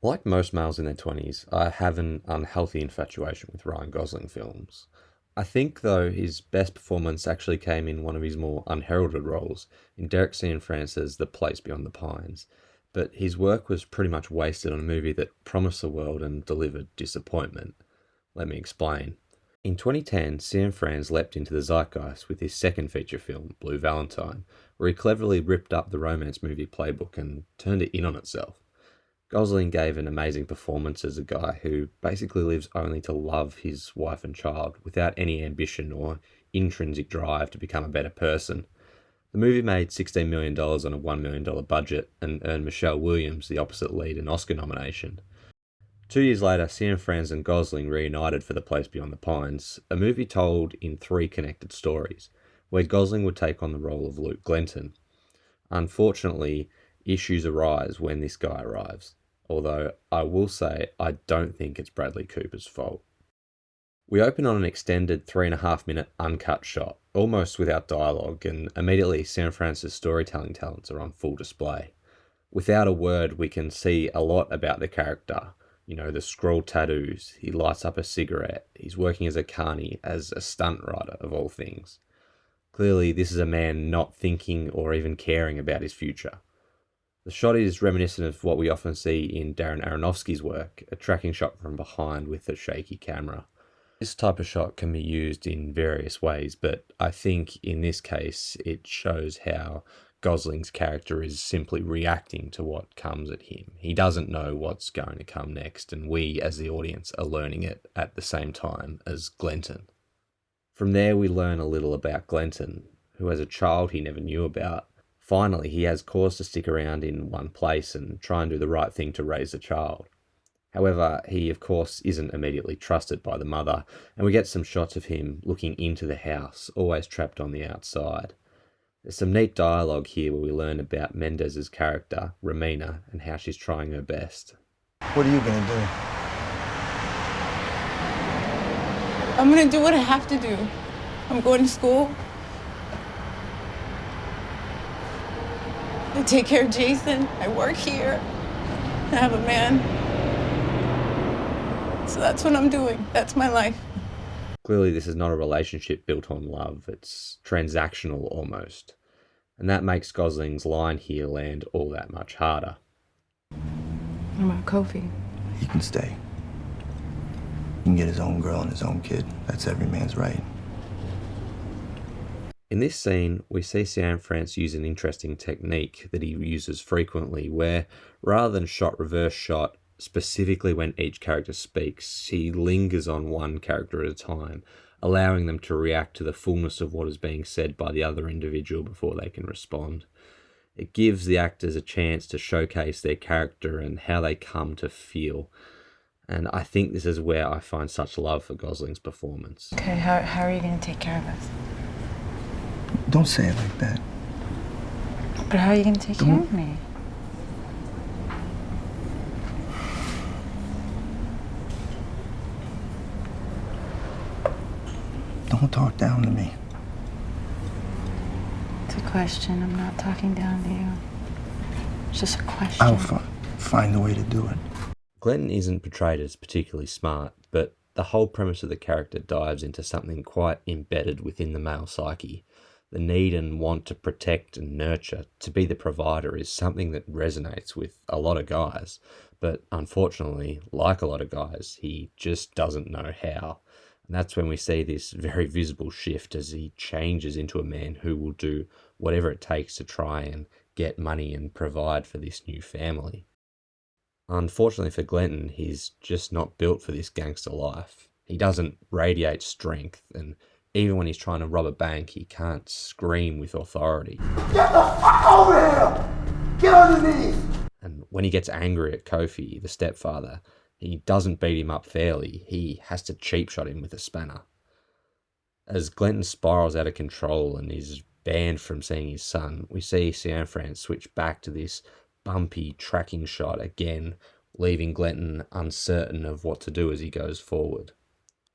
Like most males in their 20s, I have an unhealthy infatuation with Ryan Gosling films. I think, though, his best performance actually came in one of his more unheralded roles in Derek Cianfrance's The Place Beyond the Pines, but his work was pretty much wasted on a movie that promised the world and delivered disappointment. Let me explain. In 2010, Cianfrance leapt into the zeitgeist with his second feature film, Blue Valentine, where he cleverly ripped up the romance movie playbook and turned it in on itself. Gosling gave an amazing performance as a guy who basically lives only to love his wife and child without any ambition or intrinsic drive to become a better person. The movie made $16 million dollars on a $1 million budget and earned Michelle Williams, the opposite lead, an Oscar nomination. 2 years later, Cianfrance and Gosling reunited for The Place Beyond the Pines, a movie told in three connected stories, where Gosling would take on the role of Luke Glenton. Unfortunately, issues arise when this guy arrives, although I will say I don't think it's Bradley Cooper's fault. We open on an extended 3.5 minute uncut shot, almost without dialogue, and immediately Cianfrance's storytelling talents are on full display. Without a word, we can see a lot about the character. You know, the scroll tattoos, he lights up a cigarette, he's working as a carny, as a stunt rider of all things. Clearly, this is a man not thinking or even caring about his future. The shot is reminiscent of what we often see in Darren Aronofsky's work, a tracking shot from behind with a shaky camera. This type of shot can be used in various ways, but I think in this case it shows how Gosling's character is simply reacting to what comes at him. He doesn't know what's going to come next, and we as the audience are learning it at the same time as Glenton. From there we learn a little about Glenton, who as a child he never knew about. Finally, he has cause to stick around in one place and try and do the right thing to raise the child. However, he of course isn't immediately trusted by the mother, and we get some shots of him looking into the house, always trapped on the outside. There's some neat dialogue here where we learn about Mendez's character, Romina, and how she's trying her best. What are you gonna do? I'm gonna do what I have to do. I'm going to school. I take care of Jason. I work here. I have a man. So that's what I'm doing. That's my life. Clearly, this is not a relationship built on love, it's transactional almost. And that makes Gosling's line here land all that much harder. What about Kofi? He can stay. He can get his own girl and his own kid. That's every man's right. In this scene, we see Cianfrance use an interesting technique that he uses frequently, where rather than shot reverse shot, specifically when each character speaks, he lingers on one character at a time, allowing them to react to the fullness of what is being said by the other individual before they can respond. It gives the actors a chance to showcase their character and how they come to feel. And I think this is where I find such love for Gosling's performance. Okay, how are you gonna take care of us? Don't say it like that. But how are you gonna take care of me? Don't talk down to me. It's a question. I'm not talking down to you. It's just a question. I'll find a way to do it. Glenton isn't portrayed as particularly smart, but the whole premise of the character dives into something quite embedded within the male psyche. The need and want to protect and nurture, to be the provider, is something that resonates with a lot of guys. But unfortunately, like a lot of guys, he just doesn't know how. And that's when we see this very visible shift as he changes into a man who will do whatever it takes to try and get money and provide for this new family. Unfortunately for Glenton, he's just not built for this gangster life. He doesn't radiate strength, and even when he's trying to rob a bank, he can't scream with authority. Get the fuck over here! Get on your knees! And when he gets angry at Kofi, the stepfather, he doesn't beat him up fairly. He has to cheap shot him with a spanner. As Glenton spirals out of control and is banned from seeing his son, we see Cianfrance switch back to this bumpy tracking shot again, leaving Glenton uncertain of what to do as he goes forward.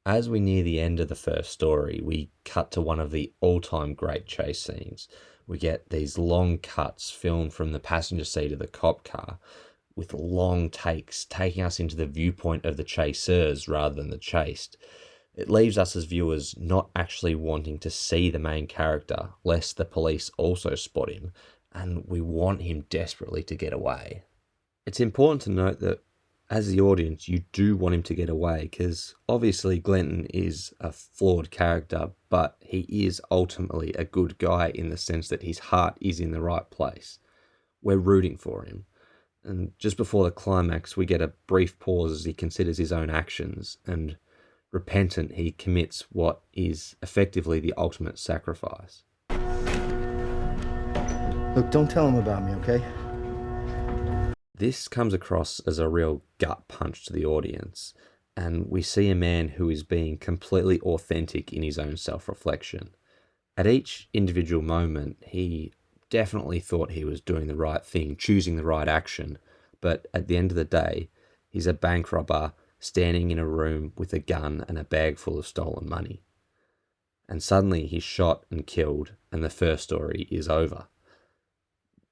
As we near the end of the first story, we cut to one of the all-time great chase scenes. We get these long cuts filmed from the passenger seat of the cop car, with long takes, taking us into the viewpoint of the chasers rather than the chased. It leaves us as viewers not actually wanting to see the main character, lest the police also spot him, and we want him desperately to get away. It's important to note that as the audience, you do want him to get away, because obviously Glenton is a flawed character, but he is ultimately a good guy in the sense that his heart is in the right place. We're rooting for him. And just before the climax, we get a brief pause as he considers his own actions, and repentant, he commits what is effectively the ultimate sacrifice. Look, don't tell him about me, okay? This comes across as a real gut punch to the audience, and we see a man who is being completely authentic in his own self-reflection. At each individual moment, he definitely thought he was doing the right thing, choosing the right action, but at the end of the day, he's a bank robber standing in a room with a gun and a bag full of stolen money. And suddenly he's shot and killed, and the first story is over.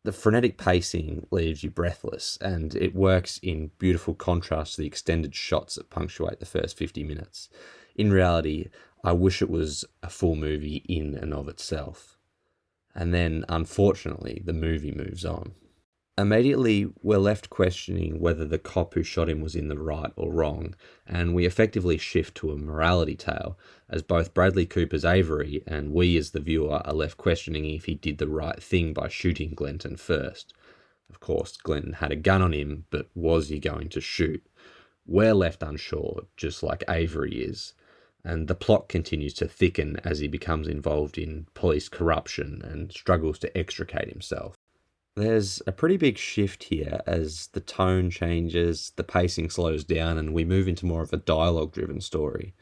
The frenetic pacing leaves you breathless, and it works in beautiful contrast to the extended shots that punctuate the first 50 minutes. In reality, I wish it was a full movie in and of itself. And then, unfortunately, the movie moves on. Immediately, we're left questioning whether the cop who shot him was in the right or wrong, and we effectively shift to a morality tale, as both Bradley Cooper's Avery and we as the viewer are left questioning if he did the right thing by shooting Glenton first. Of course, Glenton had a gun on him, but was he going to shoot? We're left unsure, just like Avery is, and the plot continues to thicken as he becomes involved in police corruption and struggles to extricate himself. There's a pretty big shift here as the tone changes, the pacing slows down, and we move into more of a dialogue driven story.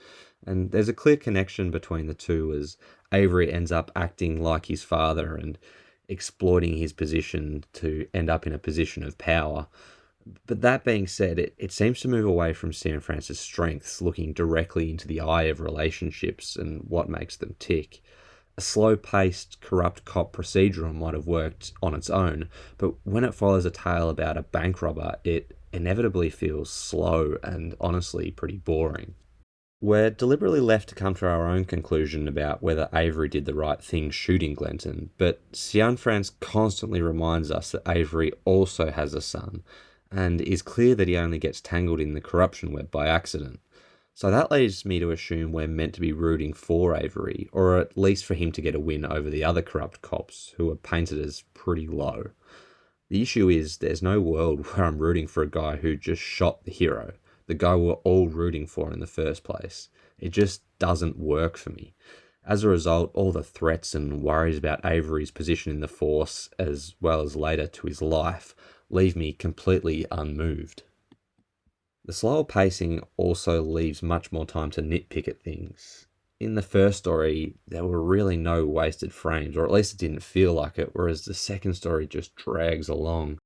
And there's a clear connection between the two as Avery ends up acting like his father and exploiting his position to end up in a position of power. But that being said, it seems to move away from San Francis' strengths, looking directly into the eye of relationships and what makes them tick. A slow-paced, corrupt cop procedural might have worked on its own, but when it follows a tale about a bank robber, it inevitably feels slow and honestly pretty boring. We're deliberately left to come to our own conclusion about whether Avery did the right thing shooting Glenton, but Cian-France constantly reminds us that Avery also has a son, and is clear that he only gets tangled in the corruption web by accident. So that leads me to assume we're meant to be rooting for Avery, or at least for him to get a win over the other corrupt cops, who are painted as pretty low. The issue is there's no world where I'm rooting for a guy who just shot the hero, the guy we're all rooting for in the first place. It just doesn't work for me. As a result, all the threats and worries about Avery's position in the force, as well as later to his life, leave me completely unmoved. The slower pacing also leaves much more time to nitpick at things. In the first story, there were really no wasted frames, or at least it didn't feel like it, whereas the second story just drags along.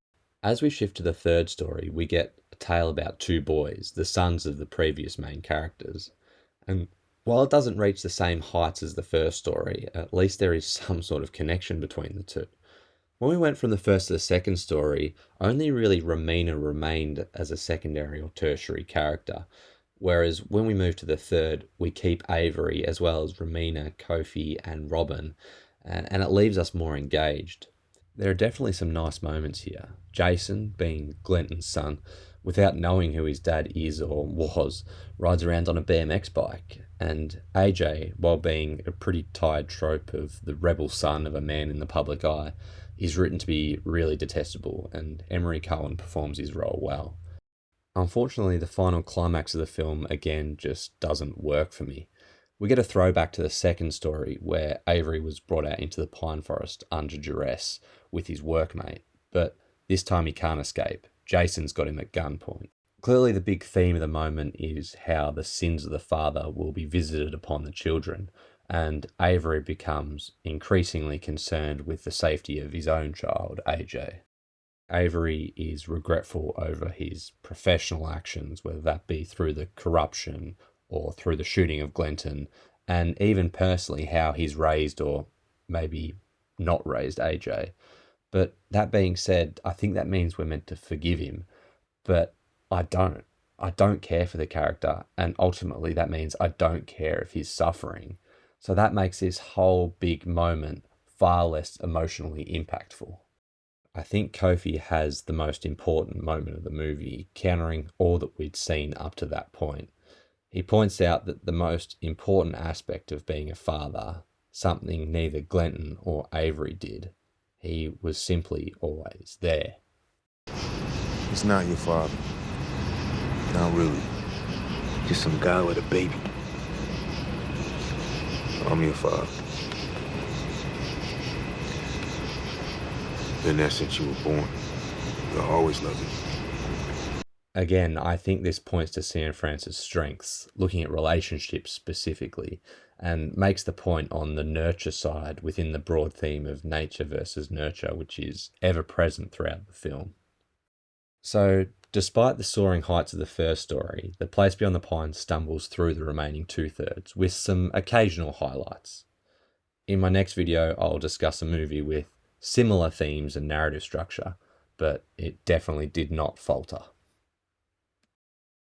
As we shift to the third story, we get a tale about two boys, the sons of the previous main characters. And while it doesn't reach the same heights as the first story, at least there is some sort of connection between the two. When we went from the first to the second story, only really Romina remained as a secondary or tertiary character, whereas when we move to the third, we keep Avery as well as Romina, Kofi, and Robin, and it leaves us more engaged. There are definitely some nice moments here. Jason, being Glenton's son, without knowing who his dad is or was, rides around on a BMX bike. And AJ, while being a pretty tired trope of the rebel son of a man in the public eye, is written to be really detestable, and Emery Cohen performs his role well. Unfortunately, the final climax of the film again just doesn't work for me. We get a throwback to the second story where Avery was brought out into the pine forest under duress with his workmate, but this time he can't escape. Jason's got him at gunpoint. Clearly the big theme of the moment is how the sins of the father will be visited upon the children, and Avery becomes increasingly concerned with the safety of his own child, AJ. Avery is regretful over his professional actions, whether that be through the corruption or through the shooting of Glenton, and even personally how he's raised or maybe not raised AJ. But that being said, I think that means we're meant to forgive him. but I don't. I don't care for the character, and ultimately that means I don't care if he's suffering. So that makes this whole big moment far less emotionally impactful. I think Kofi has the most important moment of the movie, countering all that we'd seen up to that point. He points out that the most important aspect of being a father, something neither Glenton or Avery did, he was simply always there. He's not your father. Not really. Just some guy with a baby. I'm your father. Been there since you were born. You'll always love you. Again, I think this points to Cian France's strengths, looking at relationships specifically, and makes the point on the nurture side within the broad theme of nature versus nurture, which is ever present throughout the film. So, despite the soaring heights of the first story, The Place Beyond the Pines stumbles through the remaining two-thirds, with some occasional highlights. In my next video, I'll discuss a movie with similar themes and narrative structure, but it definitely did not falter.